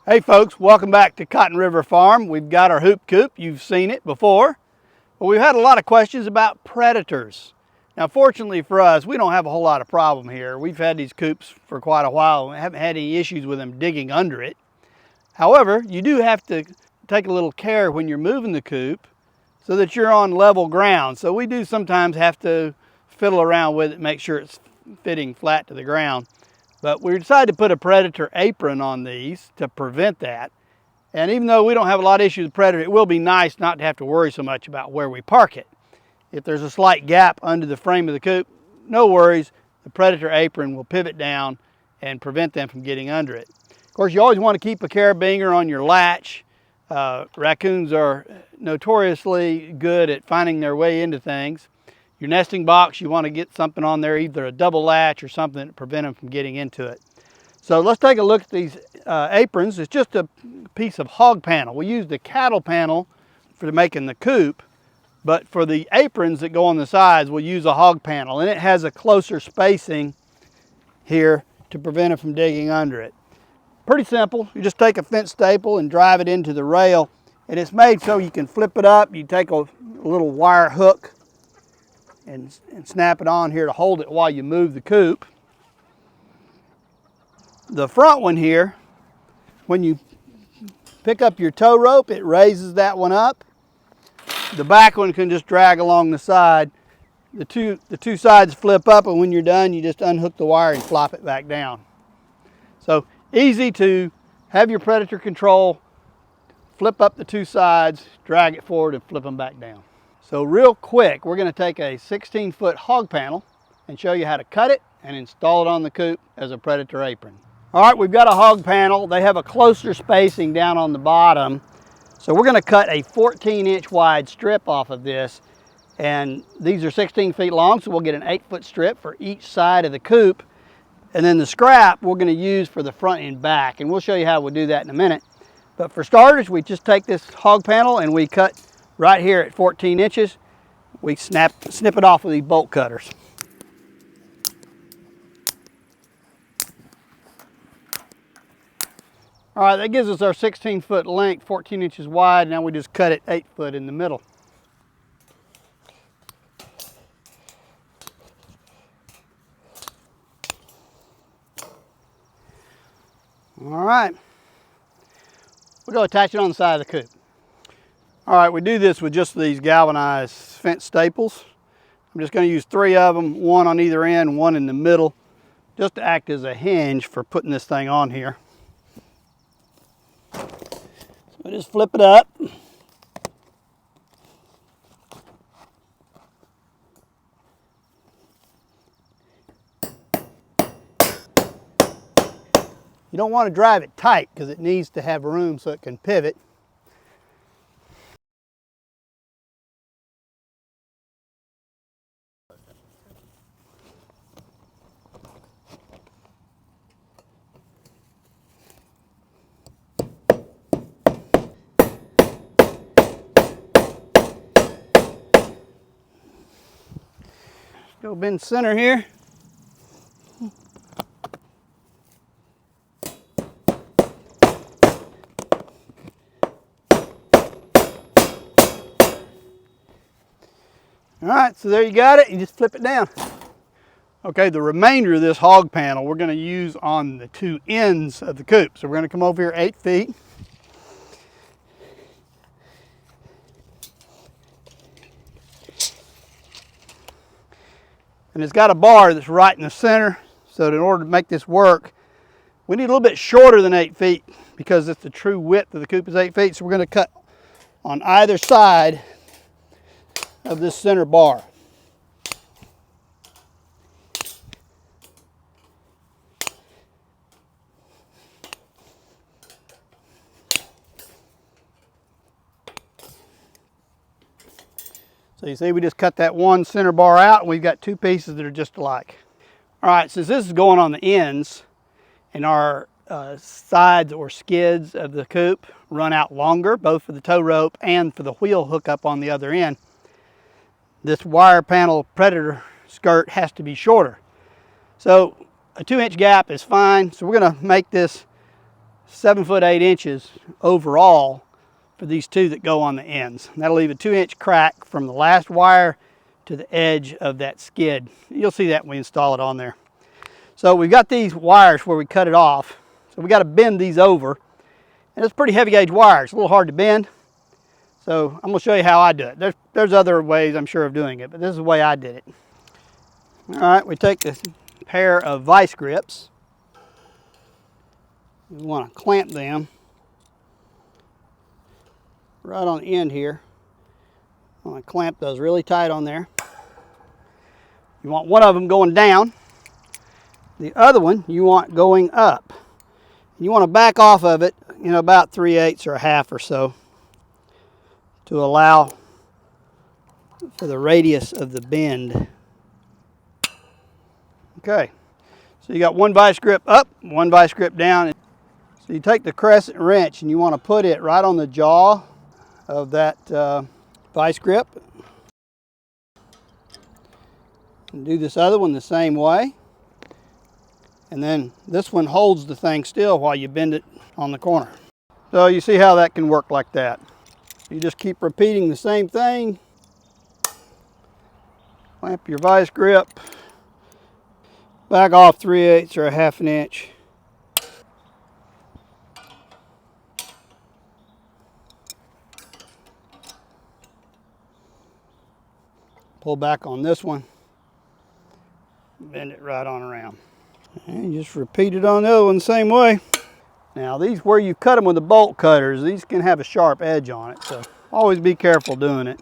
Hey folks, welcome back to Cotton River Farm. We've got our hoop coop. You've seen it before. But we've had a lot of questions about predators. Now fortunately for us, we don't have a whole lot of problem here. We've had these coops for quite a while and haven't had any issues with them digging under it. However, you do have to take a little care when you're moving the coop so that you're on level ground. So we do sometimes have to fiddle around with it, make sure it's fitting flat to the ground. But we decided to put a predator apron on these to prevent that. And even though we don't have a lot of issues with predator, it will be nice not to have to worry so much about where we park it. If there's a slight gap under the frame of the coop, no worries. The predator apron will pivot down and prevent them from getting under it. Of course, you always want to keep a carabinger on your latch. Raccoons are notoriously good at finding their way into things. Your nesting box, you want to get something on there, either a double latch or something to prevent them from getting into it. So let's take a look at these aprons. It's just a piece of hog panel. We use the cattle panel for making the coop, but for the aprons that go on the sides, we'll use a hog panel, and it has a closer spacing here to prevent it from digging under it. Pretty simple. You just take a fence staple and drive it into the rail, and it's made so you can flip it up. You take a little wire hook and snap it on here to hold it while you move the coop. The front one here, when you pick up your tow rope, it raises that one up. The back one can just drag along the side. The two sides flip up, and when you're done, you just unhook the wire and flop it back down. So easy to have your predator control, flip up the two sides, drag it forward, and flip them back down. So real quick, we're going to take a 16-foot hog panel and show you how to cut it and install it on the coop as a predator apron. All right, we've got a hog panel. They have a closer spacing down on the bottom. So we're going to cut a 14-inch wide strip off of this. And these are 16 feet long, so we'll get an 8-foot strip for each side of the coop. And then the scrap we're going to use for the front and back. And we'll show you how we'll do that in a minute. But for starters, we just take this hog panel and we cut right here at 14 inches. We snip it off with these bolt cutters. All right, that gives us our 16-foot length, 14 inches wide. Now we just cut it 8 foot in the middle. All right, we're going to attach it on the side of the coop. All right, we do this with just these galvanized fence staples. I'm just going to use 3 of them, one on either end, one in the middle, just to act as a hinge for putting this thing on here. So just flip it up. You don't want to drive it tight because it needs to have room so it can pivot. Go bend center here. All right, so there you got it. You just flip it down. Okay, the remainder of this hog panel we're going to use on the two ends of the coop. So we're going to come over here 8 feet. And it's got a bar that's right in the center. So in order to make this work, we need a little bit shorter than 8 feet because it's the true width of the coop is 8 feet. So we're going to cut on either side of this center bar. So you see we just cut that one center bar out and we've got two pieces that are just alike. All right, since this is going on the ends and our sides or skids of the coop run out longer, both for the tow rope and for the wheel hookup on the other end, this wire panel predator skirt has to be shorter. So a 2-inch gap is fine. So we're going to make this 7 foot 8 inches overall for these two that go on the ends. That'll leave a 2-inch crack from the last wire to the edge of that skid. You'll see that when we install it on there. So we've got these wires where we cut it off. So we got to bend these over. And it's pretty heavy gauge wire. It's a little hard to bend. So I'm going to show you how I do it. There's other ways I'm sure of doing it, but this is the way I did it. All right, we take this pair of vice grips. We want to clamp them right on the end here. I want to clamp those really tight on there. You want one of them going down. The other one you want going up. You want to back off of it, about 3/8 or a half or so to allow for the radius of the bend. Okay, so you got one vice grip up, one vice grip down. So you take the crescent wrench and you want to put it right on the jaw of that vice grip. And do this other one the same way. And then this one holds the thing still while you bend it on the corner. So you see how that can work like that. You just keep repeating the same thing. Clamp your vice grip. Back off 3/8 or a half an inch. Pull back on this one. Bend it right on around. And just repeat it on the other one the same way. Now these, where you cut them with the bolt cutters, these can have a sharp edge on it, so always be careful doing it.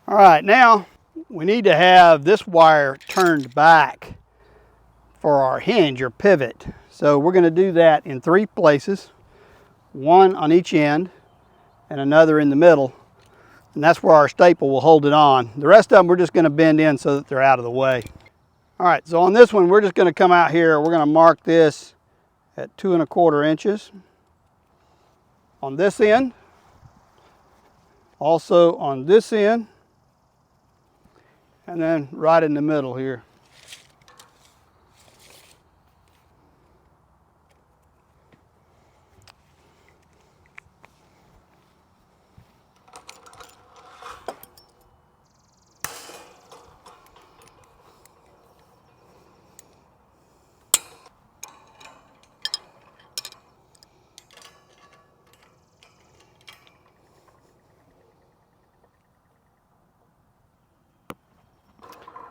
All right, now we need to have this wire turned back for our hinge or pivot. So we're going to do that in 3 places, one on each end and another in the middle. And that's where our staple will hold it on. The rest of them we're just going to bend in so that they're out of the way. All right, so on this one we're just going to come out here. We're going to mark this at 2 1/4 inches. On this end, also on this end, and then right in the middle here.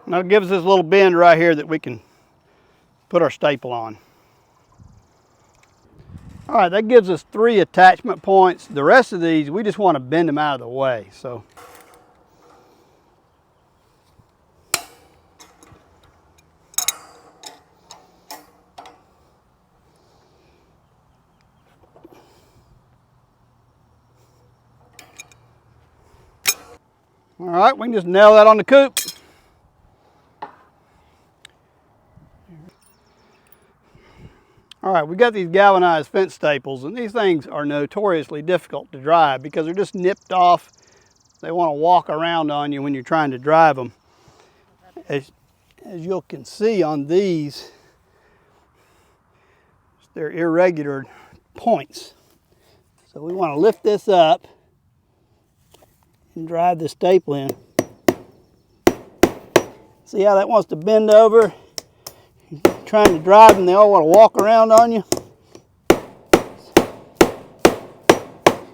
Now it gives us this little bend right here that we can put our staple on. All right, that gives us 3 attachment points. The rest of these, we just want to bend them out of the way. So all right, we can just nail that on the coop. All right, we got these galvanized fence staples, and these things are notoriously difficult to drive because they're just nipped off. They want to walk around on you when you're trying to drive them. As you can see on these, they're irregular points. So we want to lift this up and drive the staple in. See how that wants to bend over? Trying to drive them, they all want to walk around on you.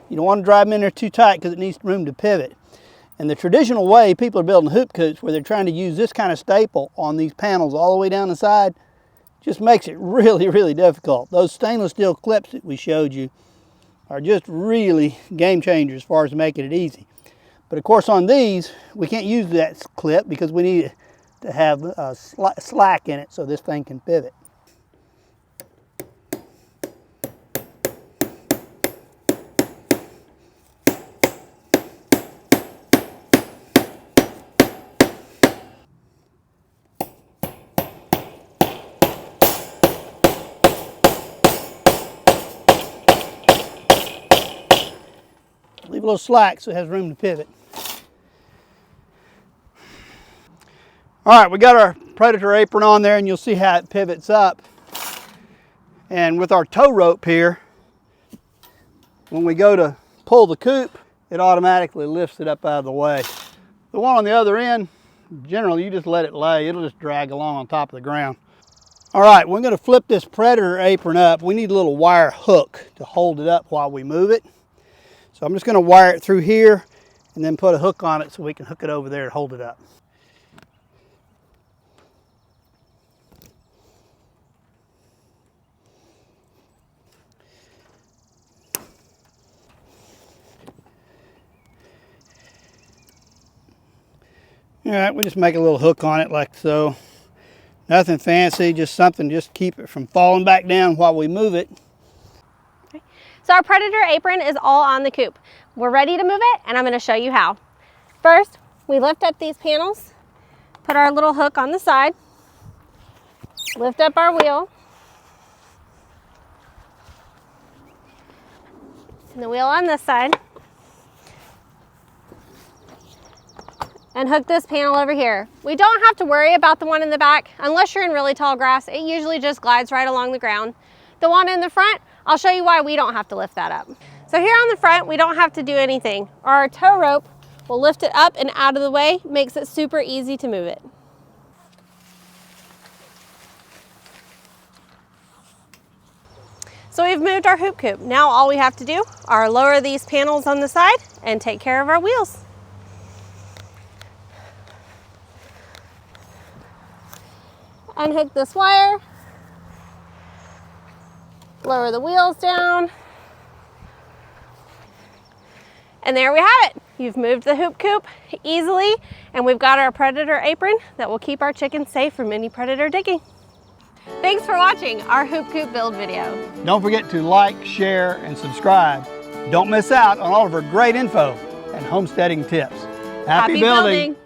You don't want to drive them in there too tight because it needs room to pivot. And the traditional way people are building hoop coops, where they're trying to use this kind of staple on these panels all the way down the side, just makes it really, really difficult. Those stainless steel clips that we showed you are just really game changers as far as making it easy. But of course on these, we can't use that clip because we need to have a slack in it so this thing can pivot. Leave a little slack so it has room to pivot. All right, we got our Predator apron on there, and you'll see how it pivots up. And with our tow rope here, when we go to pull the coop, it automatically lifts it up out of the way. The one on the other end, generally you just let it lay. It'll just drag along on top of the ground. All right, we're gonna flip this Predator apron up. We need a little wire hook to hold it up while we move it. So I'm just gonna wire it through here and then put a hook on it so we can hook it over there and hold it up. All right, we just make a little hook on it like so. Nothing fancy, just something just keep it from falling back down while we move it. Okay. So our Predator apron is all on the coop. We're ready to move it, and I'm going to show you how. First, we lift up these panels, put our little hook on the side, lift up our wheel, and the wheel on this side, and hook this panel over here. We don't have to worry about the one in the back. Unless you're in really tall grass, it usually just glides right along the ground. The one in the front, I'll show you why we don't have to lift that up. So here on the front, we don't have to do anything. Our tow rope will lift it up and out of the way, makes it super easy to move it. So we've moved our hoop coop. Now all we have to do are lower these panels on the side and take care of our wheels. Unhook this wire, lower the wheels down, and there we have it. You've moved the hoop coop easily, and we've got our Predator apron that will keep our chickens safe from any predator digging. Thanks for watching our hoop coop build video. Don't forget to like, share, and subscribe. Don't miss out on all of our great info and homesteading tips. Happy building.